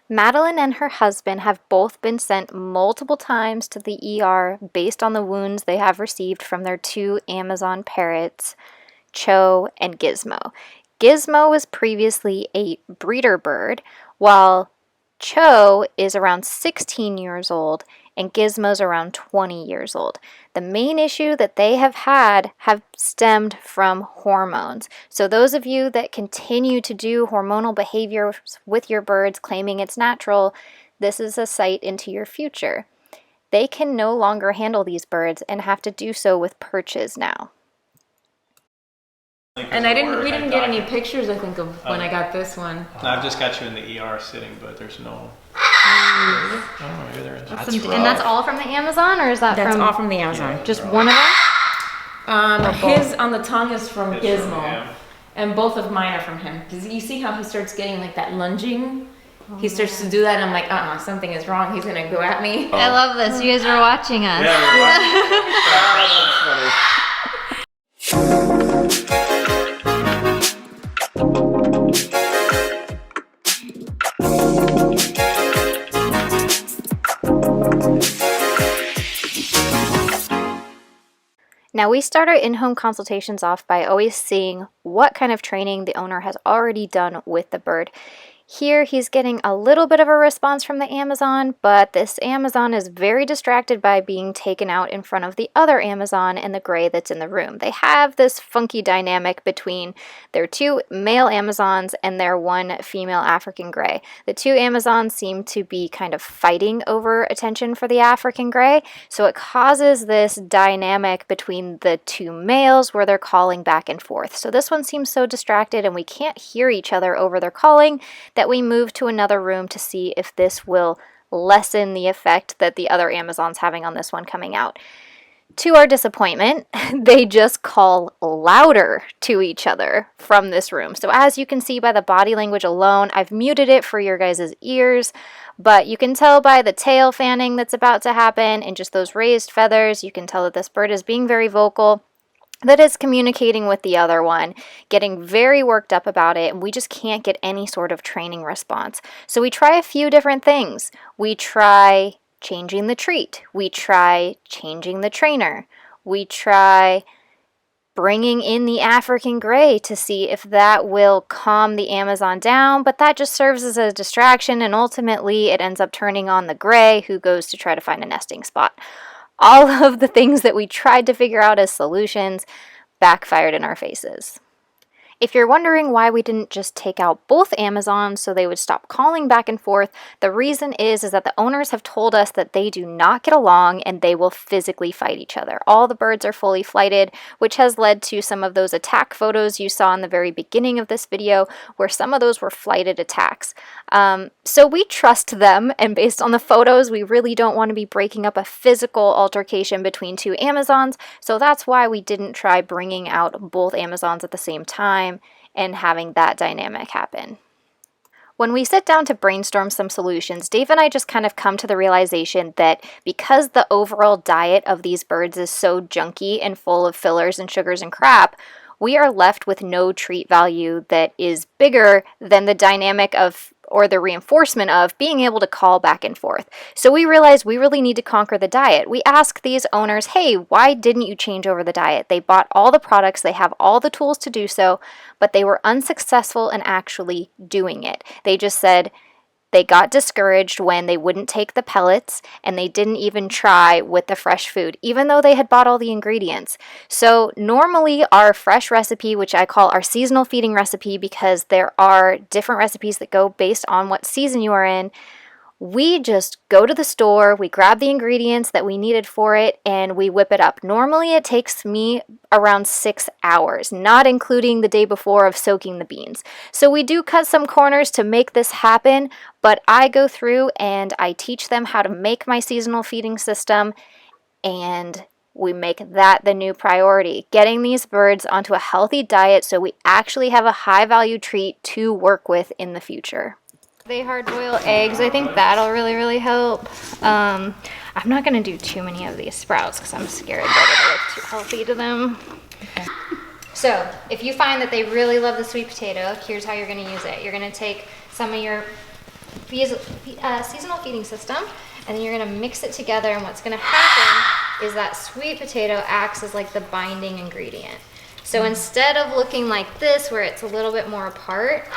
Madeline and her husband have both been sent multiple times to the ER based on the wounds they have received from their 2 Amazon parrots, Cho and Gizmo. Gizmo was previously a breeder bird, while Cho is around 16 years old and Gizmo's around 20 years old. The main issue that they have had have stemmed from hormones. So those of you that continue to do hormonal behaviors with your birds claiming it's natural, this is a sight into your future. They can no longer handle these birds and have to do so with perches now. And we didn't get any pictures, I think, of when I got this one. No, I've just got you in the ER sitting, but there's no... Oh, maybe there is. And that's all from the Amazon, or is that That's from... all from the Amazon. Just one of them? His on the tongue is from Gizmo, and both of mine are from him. Because you see how he starts getting like that lunging? He starts to do that, and I'm like, something is wrong. He's gonna go at me. I love this. You guys are watching us. Yeah, we're watching. That's funny. Now, we start our in-home consultations off by always seeing what kind of training the owner has already done with the bird. Here, he's getting a little bit of a response from the Amazon, but this Amazon is very distracted by being taken out in front of the other Amazon and the gray that's in the room. They have this funky dynamic between their 2 male Amazons and their 1 female African gray. The 2 Amazons seem to be kind of fighting over attention for the African gray, so it causes this dynamic between the 2 males where they're calling back and forth. So this one seems so distracted and we can't hear each other over their calling that we move to another room to see if this will lessen the effect that the other Amazon's having on this one coming out. To our disappointment, they just call louder to each other from this room. So as you can see by the body language alone, I've muted it for your guys' ears, but you can tell by the tail fanning that's about to happen and just those raised feathers, you can tell that this bird is being very vocal, that is communicating with the other one, getting very worked up about it, and we just can't get any sort of training response. So we try a few different things. We try changing the treat. We try changing the trainer. We try bringing in the African gray to see if that will calm the Amazon down, but that just serves as a distraction, and ultimately it ends up turning on the gray, who goes to try to find a nesting spot. All of the things that we tried to figure out as solutions backfired in our faces. If you're wondering why we didn't just take out both Amazons so they would stop calling back and forth, the reason is that the owners have told us that they do not get along and they will physically fight each other. All the birds are fully flighted, which has led to some of those attack photos you saw in the very beginning of this video, where some of those were flighted attacks. So we trust them, and based on the photos, we really don't want to be breaking up a physical altercation between 2 Amazons, so that's why we didn't try bringing out both Amazons at the same time and having that dynamic happen. When we sit down to brainstorm some solutions, Dave and I just kind of come to the realization that because the overall diet of these birds is so junky and full of fillers and sugars and crap, we are left with no treat value that is bigger than the dynamic of, or the reinforcement of, being able to call back and forth. So we realized we really need to conquer the diet. We asked these owners, hey, why didn't you change over the diet? They bought all the products, they have all the tools to do so, but they were unsuccessful in actually doing it. They just said they got discouraged when they wouldn't take the pellets, and they didn't even try with the fresh food, even though they had bought all the ingredients. So normally our fresh recipe, which I call our seasonal feeding recipe because there are different recipes that go based on what season you are in, we just go to the store, we grab the ingredients that we needed for it, and we whip it up. Normally it takes me around 6 hours, not including the day before of soaking the beans. So we do cut some corners to make this happen, but I go through and I teach them how to make my seasonal feeding system, and we make that the new priority, getting these birds onto a healthy diet so we actually have a high value treat to work with in the future. They hard boil eggs. I think that'll really help. I'm not going to do too many of these sprouts because I'm scared that it'll look too healthy to them. Okay. So if you find that they really love the sweet potato, here's how you're going to use it. You're going to take some of your seasonal feeding system, and then you're gonna mix it together, and what's gonna happen is that sweet potato acts as like the binding ingredient. So instead of looking like this, where it's a little bit more apart,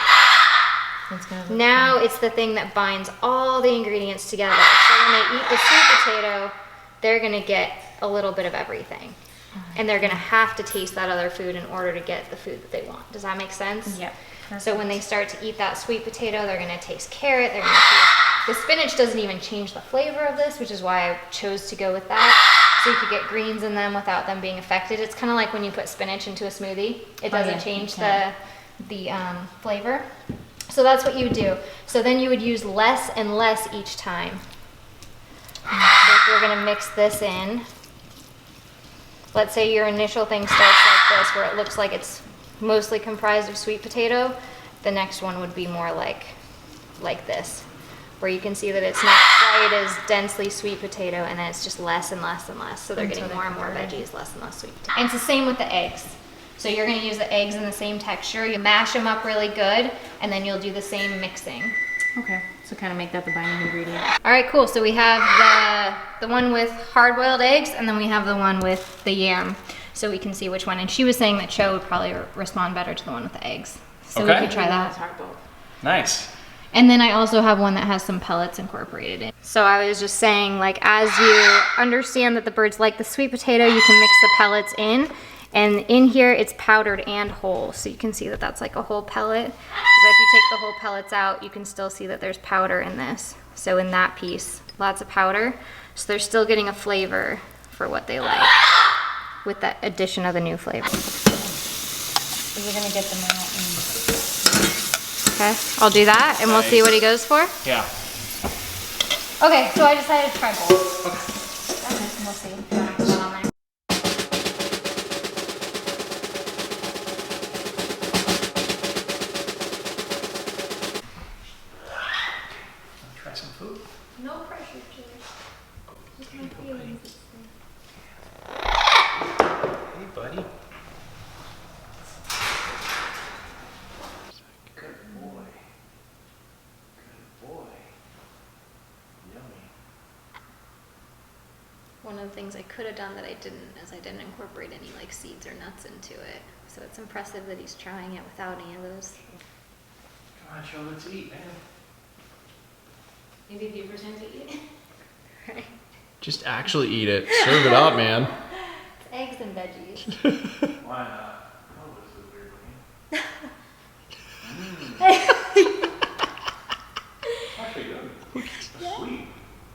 now it's the thing that binds all the ingredients together. So when they eat the sweet potato, they're gonna get a little bit of everything. And they're gonna have to taste that other food in order to get the food that they want. Does that make sense? Yeah. So when they start to eat that sweet potato, they're gonna taste carrot, they're gonna taste, the spinach doesn't even change the flavor of this, which is why I chose to go with that. So you could get greens in them without them being affected. It's kind of like when you put spinach into a smoothie. It doesn't change the flavor. So that's what you would do. So then you would use less and less each time. So if you're gonna mix this in, let's say your initial thing starts like this, where it looks like it's mostly comprised of sweet potato. The next one would be more like this, where you can see that it's not quite as densely sweet potato, and then it's just less and less and less. So they're getting more and more veggies, less and less sweet potato. And it's the same with the eggs. So you're gonna use the eggs in the same texture. You mash them up really good, and then you'll do the same mixing. Okay, so kind of make that the binding ingredient. All right, cool. So we have the one with hard-boiled eggs, and then we have the one with the yam. So we can see which one. And she was saying that Cho would probably respond better to the one with the eggs. So we could try that. Nice. And then I also have one that has some pellets incorporated in. So I was just saying, like, as you understand that the birds like the sweet potato, you can mix the pellets in. And in here, it's powdered and whole. So you can see that that's like a whole pellet. But if you take the whole pellets out, you can still see that there's powder in this. So in that piece, lots of powder. So they're still getting a flavor for what they like with that addition of the new flavor. So we're gonna get them out. Okay, I'll do that, and we'll see what he goes for. Yeah. Okay, so I decided to try both. Okay. We'll see. Do you want to put that on there? Try some food. No pressure, George. Just my feelings. Hey, buddy. Good boy. Good boy. Yummy. One of the things I could have done that I didn't is I didn't incorporate any like seeds or nuts into it. So it's impressive that he's trying it without any of those. Come on, Joe, let's eat, man. Maybe if you pretend to eat it. Right. Just actually eat it. Serve it up, man. It's eggs and veggies. Why not? Oh, this is weird looking. Actually good. That's sweet.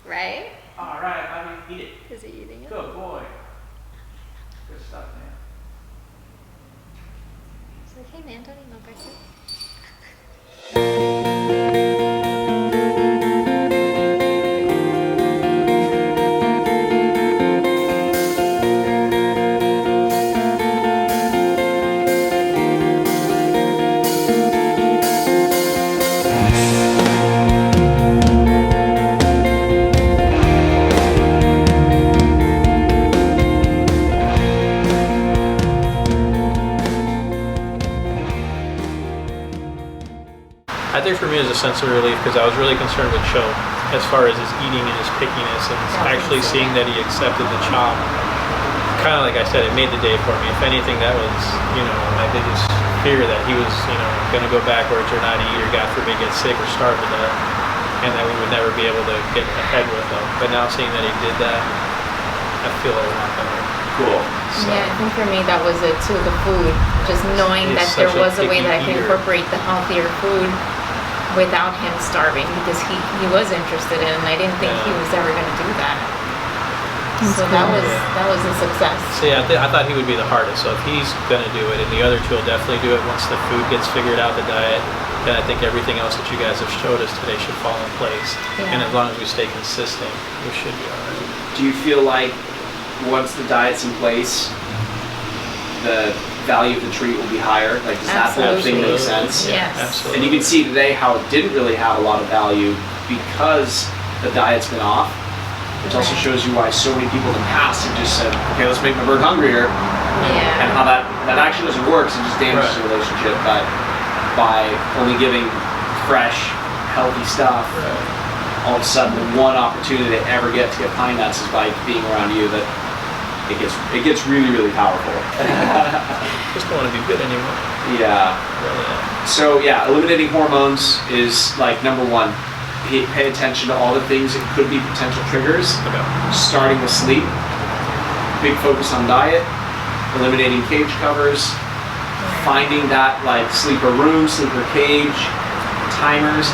Right? All right, let me eat it. Is he eating it? Good boy. Good stuff, man. He's like, hey man, don't eat my breakfast. I think for me it was a sense of relief because I was really concerned with Cho as far as his eating and his pickiness, and actually seeing that he accepted the chop. Kind of like I said, it made the day for me. If anything, that was, my biggest fear, that he was, going to go backwards or not eat, or God forbid get sick or starve to death, and that we would never be able to get ahead with him. But now seeing that he did that, I feel a lot better. Cool. So, Yeah, I think for me that was it too, the food. Just knowing He's that there such a was a way picky that I could eater. incorporate the healthier food without him starving, because he was interested in it, and I didn't think he was ever going to do that. So that was a success. So yeah, I thought he would be the hardest. So if he's going to do it, and the other two will definitely do it once the food gets figured out, the diet, then I think everything else that you guys have showed us today should fall in place. Yeah. And as long as we stay consistent, we should be all right. Do you feel like once the diet's in place, the value of the treat will be higher? Like, does that whole thing make sense? Yes. Absolutely. And you can see today how it didn't really have a lot of value because the diet's been off. Which also shows you why so many people in the past have just said, okay, let's make my bird hungrier. And how that actually doesn't work, so it just damages the relationship. But by only giving fresh, healthy stuff, all of a sudden the one opportunity they ever get to get pine nuts is by being around you, that it gets really, really powerful. Just don't want to be bit anymore. Yeah. Really. So yeah, eliminating hormones is like number one. Pay attention to all the things that could be potential triggers. Okay. Starting with sleep. Big focus on diet. Eliminating cage covers. Finding that like sleeper room, sleeper cage, timers.